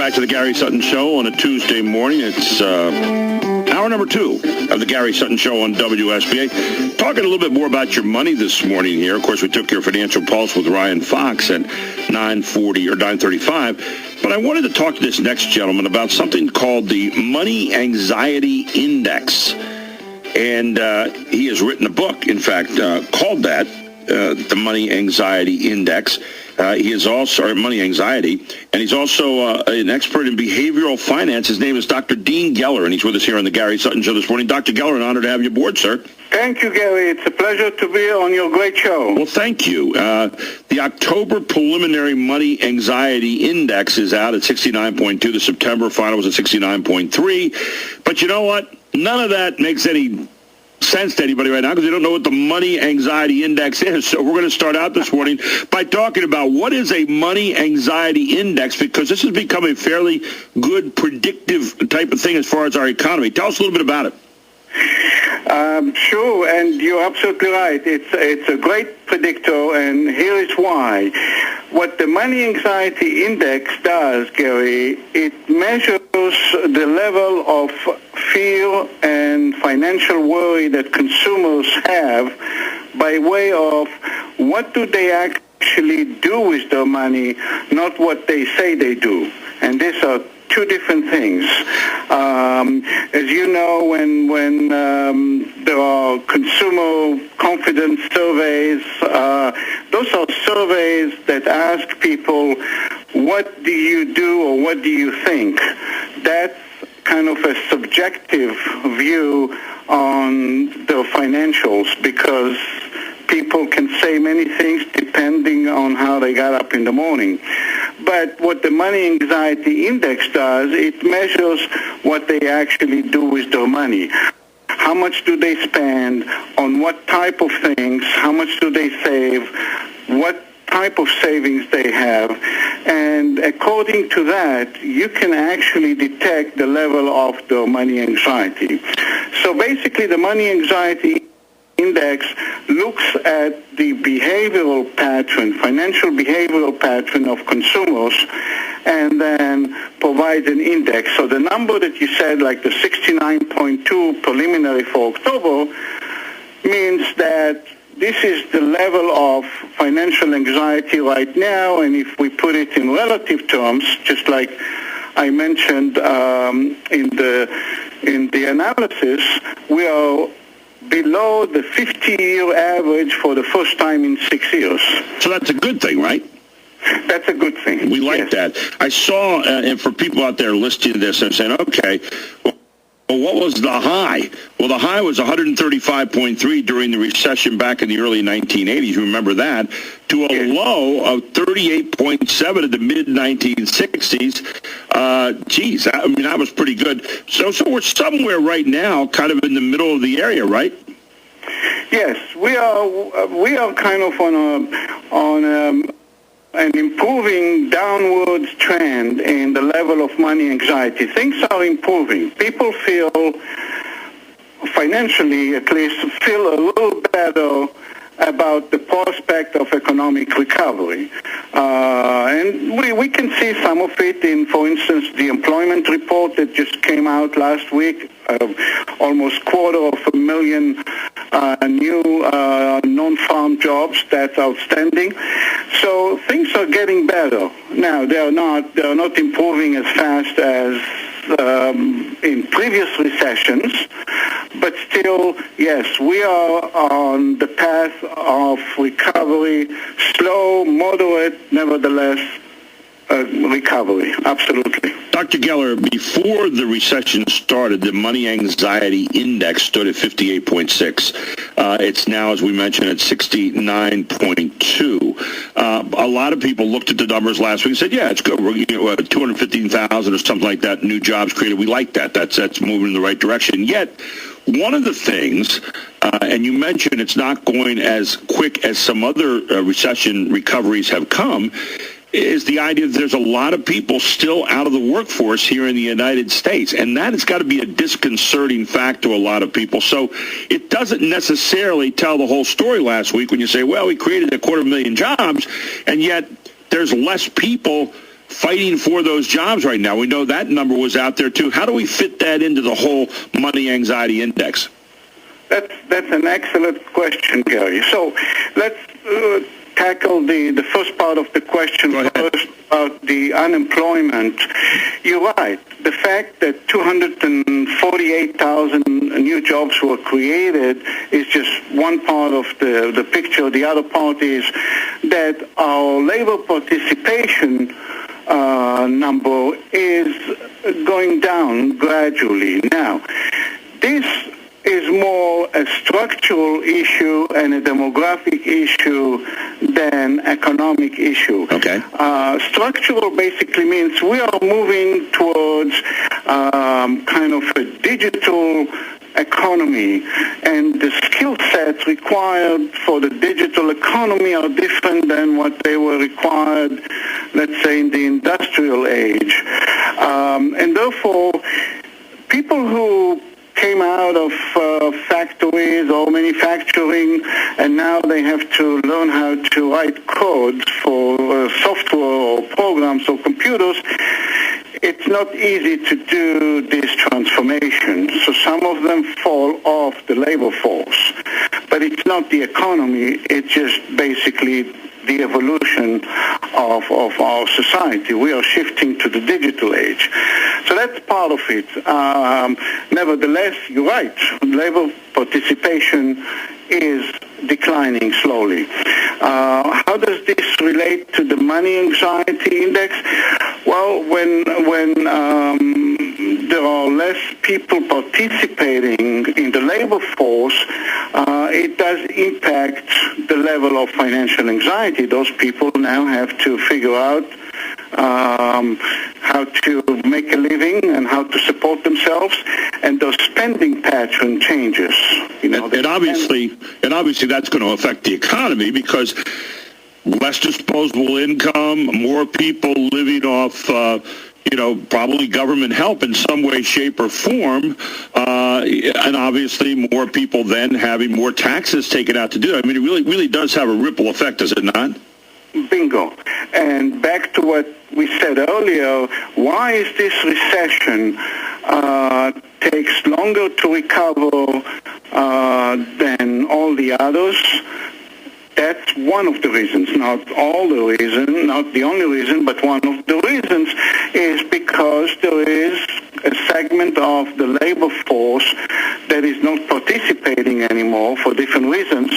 back to the Gary Sutton Show on a Tuesday morning. It's hour number 2 of the Gary Sutton Show on WSBA. Talking a little bit more about your money this morning here. Of course, we took your financial pulse with Ryan Fox at 9:40 or 9:35. But I wanted to talk to this next gentleman about something called the Money Anxiety Index. And he has written a book, in fact, called that, the Money Anxiety Index. He is also Money Anxiety, and he's also an expert in behavioral finance. His name is Dr. Dean Geller, and he's with us here on the Gary Sutton Show this morning. Dr. Geller, an honor to have you aboard, sir. Thank you, Gary. It's a pleasure to be on your great show. Well, thank you. The October preliminary Money Anxiety Index is out at 69.2. The September final was at 69.3. But you know what? None of that makes any sense to anybody right now because they don't know what the Money Anxiety Index is. So we're going to start out this morning by talking about what is a Money Anxiety Index, because this has become a fairly good predictive type of thing as far as our economy. Tell us a little bit about it. Sure, and you're absolutely right. It's a great predictor, and here is why. What the Money Anxiety Index does, Gary, it measures the level of fear and financial worry that consumers have by way of what do they actually do with their money, not what they say they do. And these are two different things. As you know, when there are consumer confidence surveys, those are surveys that ask people, what do you do or what do you think? That's kind of a subjective view on their financials, because people can say many things depending on how they got up in the morning. But what the Money Anxiety Index does, it measures what they actually do with their money. How much do they spend, on what type of things, how much do they save, what type of savings they have, and according to that, you can actually detect the level of their money anxiety. So basically, the Money Anxiety Index looks at the behavioral pattern, financial behavioral pattern of consumers, and then provides an index. So the number that you said, like the 69.2 preliminary for October, means that this is the level of financial anxiety right now, and if we put it in relative terms, just like I mentioned in the analysis, we are below the 50-year average for the first time in 6 years. So that's a good thing, right? That's a good thing. We like that. I saw, and for people out there listening to this, I'm saying, okay, well, what was the high? Well, the high was 135.3 during the recession back in the early 1980s. You remember that? To a low of 38.7 in the mid-1960s. Geez, I mean, that was pretty good. So we're somewhere right now, kind of in the middle of the area, right? Yes, we are kind of on an improving downwards trend in the level of money anxiety. Things are improving. People feel, financially at least, feel a little better about the prospect of economic recovery. And we can see some of it in, for instance, the employment report that just came out last week. Almost 250,000 new non-farm jobs. That's outstanding. So things are getting better. Now they are not improving as fast as in previous recessions, but still, yes, we are on the path of recovery, slow, moderate, nevertheless, recovery, absolutely. Dr. Geller, before the recession started, the Money Anxiety Index stood at 58.6. It's now, as we mentioned, at 69.2. A lot of people looked at the numbers last week and said, yeah, it's good. We're 215,000 or something like that, new jobs created. We like that. That's moving in the right direction. Yet, one of the things, and you mentioned it's not going as quick as some other recession recoveries have come, is the idea that there's a lot of people still out of the workforce here in the United States, and that has got to be a disconcerting fact to a lot of people. So it doesn't necessarily tell the whole story last week when you say, well, we created 250,000 jobs, and yet there's less people fighting for those jobs right now. We know that number was out there too. How do we fit that into the whole money anxiety index? That's an excellent question, Gary. So let's tackle the first part of the question first about the unemployment. You're right. The fact that 248,000 new jobs were created is just one part of the picture. The other part is that our labor participation number is going down gradually. Now, this is more a structural issue and a demographic issue than economic issue. Okay. Structural basically means we are moving towards kind of a digital economy, and the skill sets required for the digital economy are different than what they were required, let's say, in the industrial age. And therefore, people who came out of factories or manufacturing, and now they have to learn how to write codes for software or programs or computers. It's not easy to do this transformation. So some of them fall off the labor force. But it's not the economy, it's just basically the evolution of our society. We are shifting to the digital age. So that's part of it. Nevertheless, you're right. Labor participation is declining slowly. How does this relate to the money anxiety index? Well, when there are less people participating in the labor force, it does impact the level of financial anxiety. Those people now have to figure out how to make a living and how to support themselves, and their spending pattern changes. And obviously that's going to affect the economy because less disposable income, more people living off, probably government help in some way, shape, or form, and obviously more people then having more taxes taken out to do it. I mean, it really does have a ripple effect, does it not? Bingo. And back to what we said earlier, why is this recession takes longer to recover than all the others? That's one of the reasons, not all the reason, not the only reason, but one of the reasons is because there is a segment of the labor force that is not participating anymore for different reasons,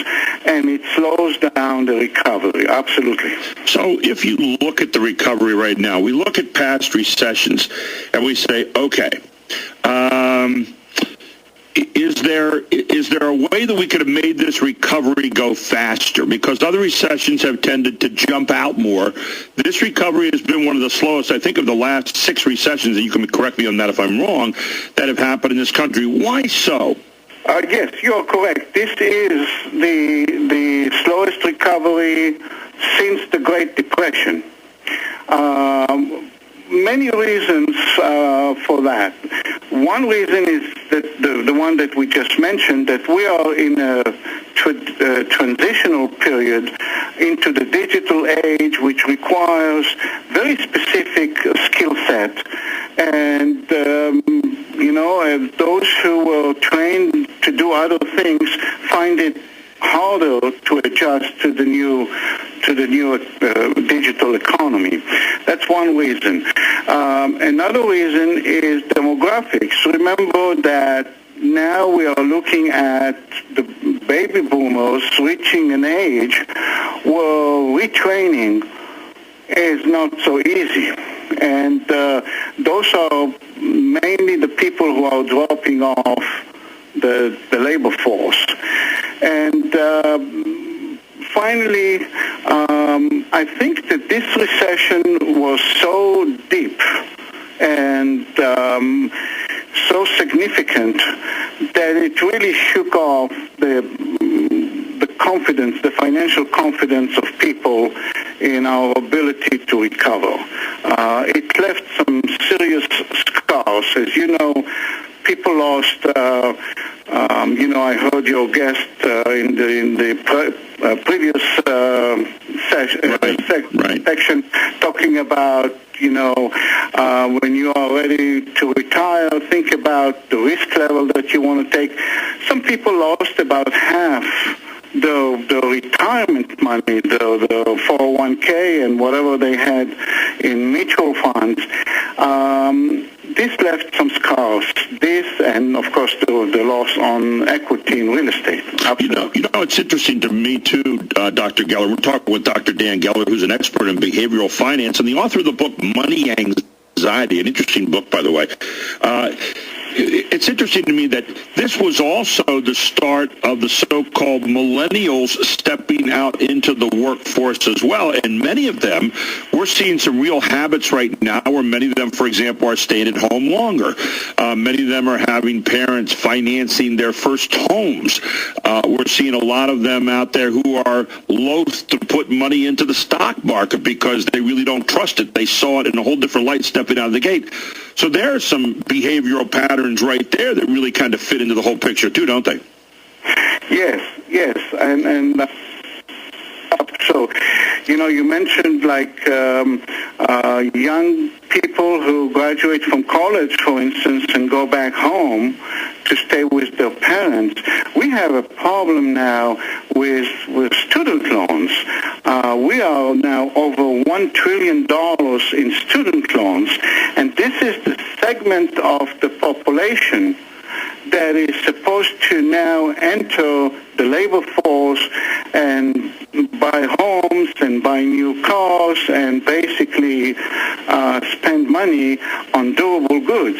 and it slows down the recovery, absolutely. So if you look at the recovery right now, we look at past recessions, and we say, okay, is there a way that we could have made this recovery go faster? Because other recessions have tended to jump out more. This recovery has been one of the slowest, I think, of the last 6 recessions, and you can correct me on that if I'm wrong, that have happened in this country. Why so? Yes, you're correct. This is the slowest recovery since the Great Depression. Many reasons for that. One reason is that the one that we just mentioned, that we are in a transitional period into the digital age, which requires very specific skill set. And, those who were trained to do other things find it harder to adjust to the new digital economy. That's one reason. Another reason is demographics. Remember that now we are looking at the baby boomers reaching an age where retraining is not so easy. And those are mainly the people who are dropping off the labor force. And finally, I think that this recession was so deep and so significant that it really shook off the confidence, the financial confidence of people in our ability to recover. It left some serious scars. As you know, people lost. I heard your guest in the previous section talking about, when you are ready to retire, think about the risk level that you want to take. Some people lost about half the retirement money, the 401k and whatever they had in mutual funds. This left some scars. This, and of course, the loss on equity in real estate. Absolutely. It's interesting to me too, Dr. Geller. We're talking with Dr. Dan Geller, who's an expert in behavioral finance and the author of the book Money Anxiety, an interesting book, by the way. It's interesting to me that this was also the start of the so-called millennials stepping out into the workforce as well. And many of them, we're seeing some real habits right now where many of them, for example, are staying at home longer. Many of them are having parents financing their first homes. We're seeing a lot of them out there who are loath to put money into the stock market because they really don't trust it. They saw it in a whole different light stepping out of the gate. So there are some behavioral patterns right there that really kind of fit into the whole picture too, don't they? Yes, and so, you mentioned like young people who graduate from college, for instance, and go back home to stay with their parents. We have a problem now with student loans. We are now over $1 trillion in student loans, and this is the segment of the population that is supposed to now enter the labor force and buy homes and buy new cars and basically spend money on durable goods.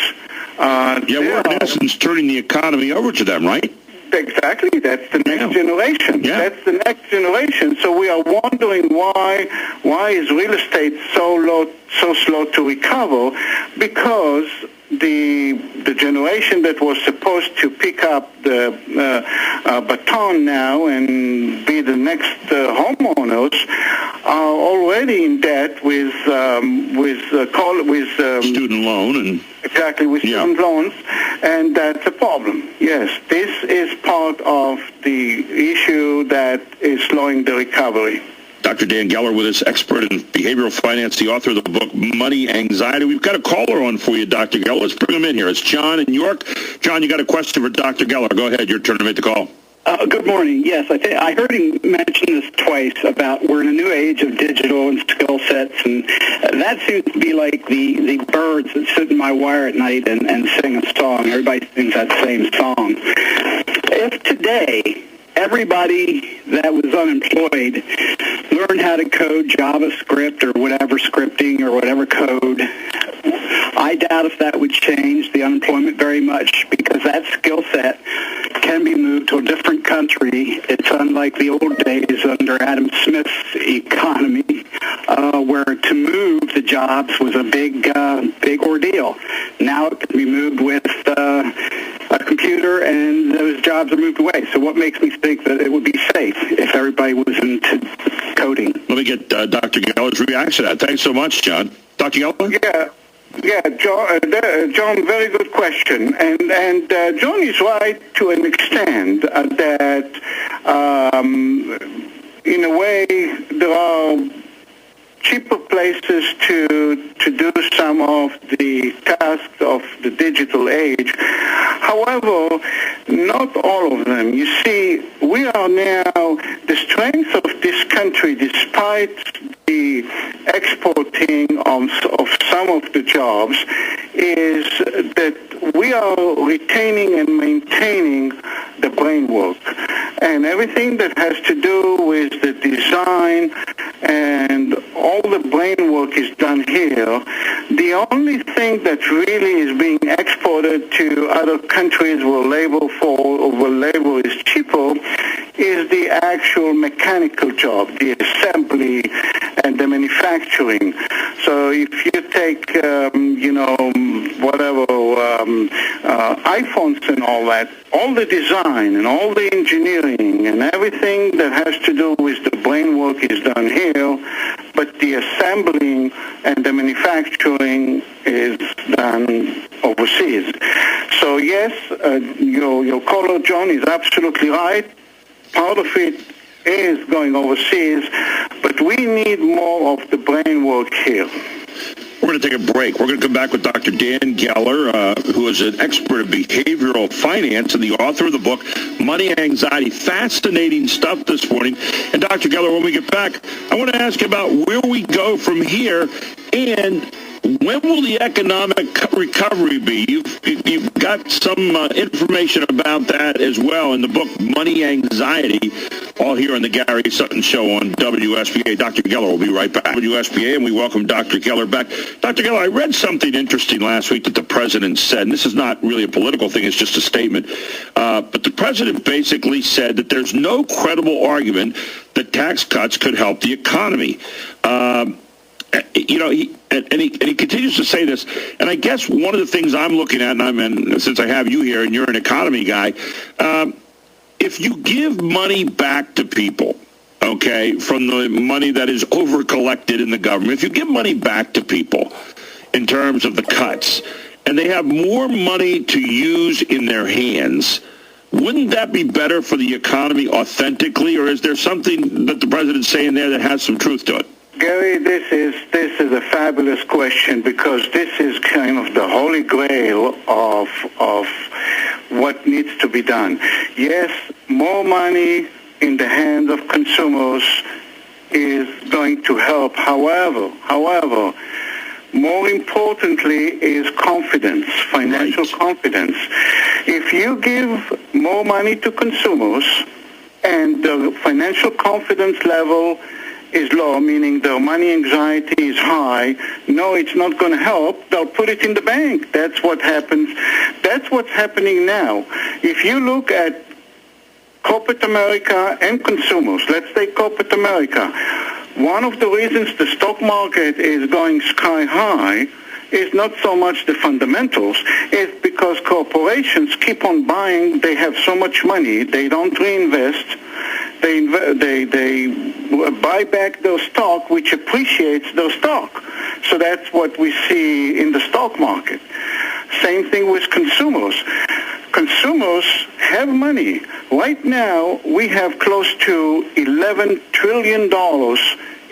We're in essence turning the economy over to them, right? Exactly. That's the next generation. Yeah. That's the next generation. So we are wondering why is real estate so slow to recover? Because the generation that was supposed to pick up the baton now and be the next homeowners are already in debt with student loan and student loans, and that's a problem. Yes, this is part of the issue that is slowing the recovery. Dr. Dan Geller with us, expert in behavioral finance, the author of the book Money Anxiety. We've got a caller on for you, Dr. Geller. Let's bring him in here. It's John in New York. John, you got a question for Dr. Geller. Go ahead. Your turn to make the call. Good morning. Yes, I heard him mention this twice about we're in a new age of digital and skill sets, and that seems to be like the birds that sit in my wire at night and sing a song. Everybody sings that same song. If today everybody that was unemployed learned how to code JavaScript or whatever scripting or whatever code, I doubt if that would change the unemployment very much, because that skill set can be moved to a different country. It's unlike the old days under Adam Smith's economy, where to move the jobs was a big ordeal. Now it can be moved with a computer, and those jobs are moved away. So what makes me think that it would be safe if everybody was into coding? Let me get Dr. Geller's reaction to that. Thanks so much, John. Dr. Geller? Yeah, John, very good question. And John is right to an extent that, in a way, there are cheaper places to do some of the tasks of the digital age. However, not all of them. You see, we are now, the strength of this country, despite the exporting of some of the jobs, is that we are retaining and maintaining the brain work. And everything that has to do with the design and all the brain work is done here. The only thing that really is being exported to other countries where labor is cheaper is the actual mechanical job, the assembly and the manufacturing. So if you take, iPhones and all that, all the design and all the engineering and everything that has to do with the brain work is done here, but the assembling and the manufacturing is done overseas. So yes, your caller, John, is absolutely right. Part of it is going overseas, but we need more of the brain work here. We're going to take a break. We're going to come back with Dr. Dan Geller, who is an expert in behavioral finance and the author of the book, Money Anxiety. Fascinating stuff this morning. And Dr. Geller, when we get back, I want to ask you about where we go from here and when will the economic recovery be? You've got some information about that as well in the book, Money Anxiety, all here on the Gary Sutton Show on WSBA. Dr. Geller will be right back. WSBA, and we welcome Dr. Geller back. Dr. Geller, I read something interesting last week that the president said, and this is not really a political thing, it's just a statement, but the president basically said that there's no credible argument that tax cuts could help the economy. He continues to say this, and I guess one of the things I'm looking at, and since I have you here and you're an economy guy, if you give money back to people, okay, from the money that is over-collected in the government, if you give money back to people in terms of the cuts, and they have more money to use in their hands, wouldn't that be better for the economy authentically, or is there something that the president's saying there that has some truth to it? Gary, this is a fabulous question because this is kind of the holy grail of what needs to be done. Yes, more money in the hands of consumers is going to help. However, more importantly is confidence, financial confidence. If you give more money to consumers and the financial confidence level is low, meaning their money anxiety is high, no, it's not going to help, they'll put it in the bank. That's what happens. That's what's happening now. If you look at corporate America and consumers, let's take corporate America, one of the reasons the stock market is going sky high is not so much the fundamentals, it's because corporations keep on buying, they have so much money, they don't reinvest, they buy back their stock, which appreciates their stock. So that's what we see in the stock market. Same thing with consumers. Consumers have money. Right now, we have close to $11 trillion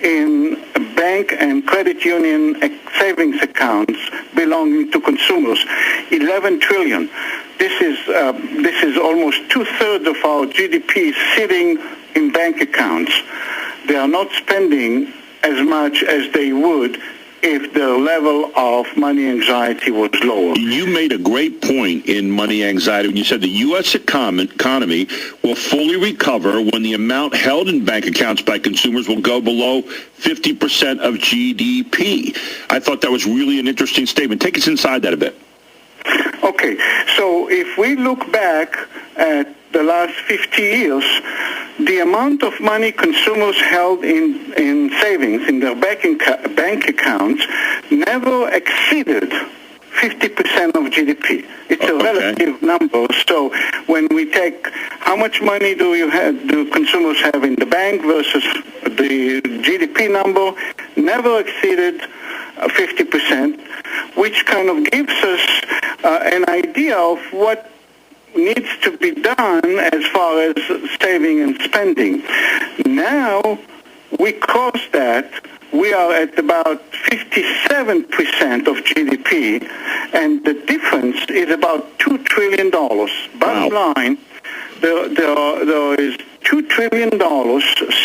in bank and credit union savings accounts belonging to consumers. 11 trillion. This is almost 2/3 of our GDP sitting in bank accounts. They are not spending as much as they would if the level of money anxiety was lower. You made a great point in Money Anxiety when you said the U.S. economy will fully recover when the amount held in bank accounts by consumers will go below 50% of GDP. I thought that was really an interesting statement. Take us inside that a bit. Okay, so if we look back at the last 50 years, the amount of money consumers held in savings, in their bank accounts, never exceeded 50% of GDP. It's a relative number. So when we take how much money do consumers have in the bank versus the GDP number, never exceeded 50%, which kind of gives us an idea of what needs to be done as far as saving and spending. Now, we crossed that. We are at about 57% of GDP, and the difference is about $2 trillion. Bottom line, there is $2 trillion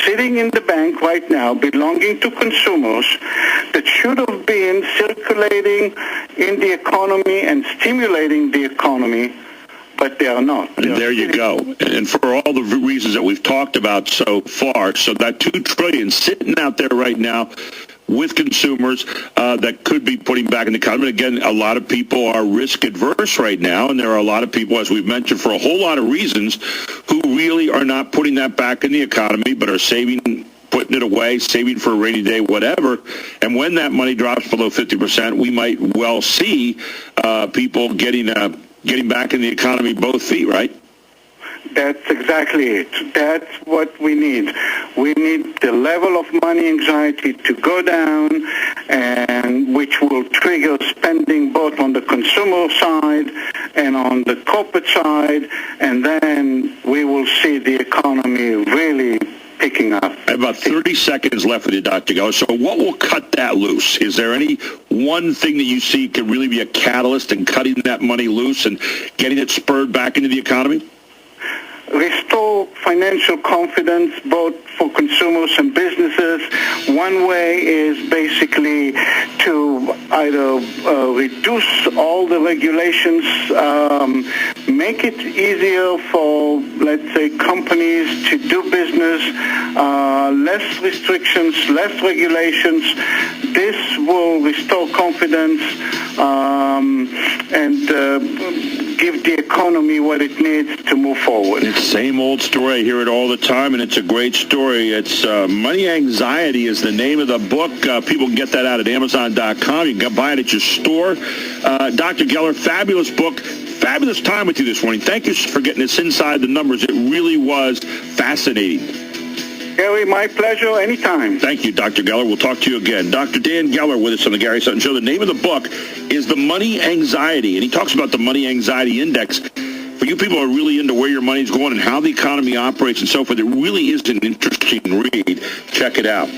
sitting in the bank right now belonging to consumers that should have been circulating in the economy and stimulating the economy, but they are not. And there you go. And for all the reasons that we've talked about so far, so that $2 trillion sitting out there right now with consumers that could be putting back in the economy. Again, a lot of people are risk adverse right now, and there are a lot of people, as we've mentioned, for a whole lot of reasons, who really are not putting that back in the economy, but are saving, putting it away, saving for a rainy day, whatever. And when that money drops below 50%, we might well see people getting back in the economy both feet, right? That's exactly it. That's what we need. We need the level of money anxiety to go down, and which will trigger spending both on the consumer side and on the corporate side, and then we will see the economy really picking up. I have about 30 seconds left with you, Dr. Geller. So what will cut that loose? Is there any one thing that you see could really be a catalyst in cutting that money loose and getting it spurred back into the economy? Restore financial confidence both for consumers and businesses. One way is basically to either reduce all the regulations, make it easier for, let's say, companies to do business, less restrictions, less regulations. This will restore confidence and give the economy what it needs to move forward. It's the same old story. I hear it all the time, and it's a great story. It's Money Anxiety is the name of the book. People can get that out at Amazon.com. You can buy it at your store. Dr. Geller, fabulous book. Fabulous time with you this morning. Thank you for getting us inside the numbers. It really was fascinating. Gary, my pleasure. Anytime. Thank you, Dr. Geller. We'll talk to you again. Dr. Dan Geller with us on the Gary Sutton Show. The name of the book is The Money Anxiety, and he talks about the Money Anxiety Index. For you people who are really into where your money's going and how the economy operates and so forth, it really is an interesting read. Check it out.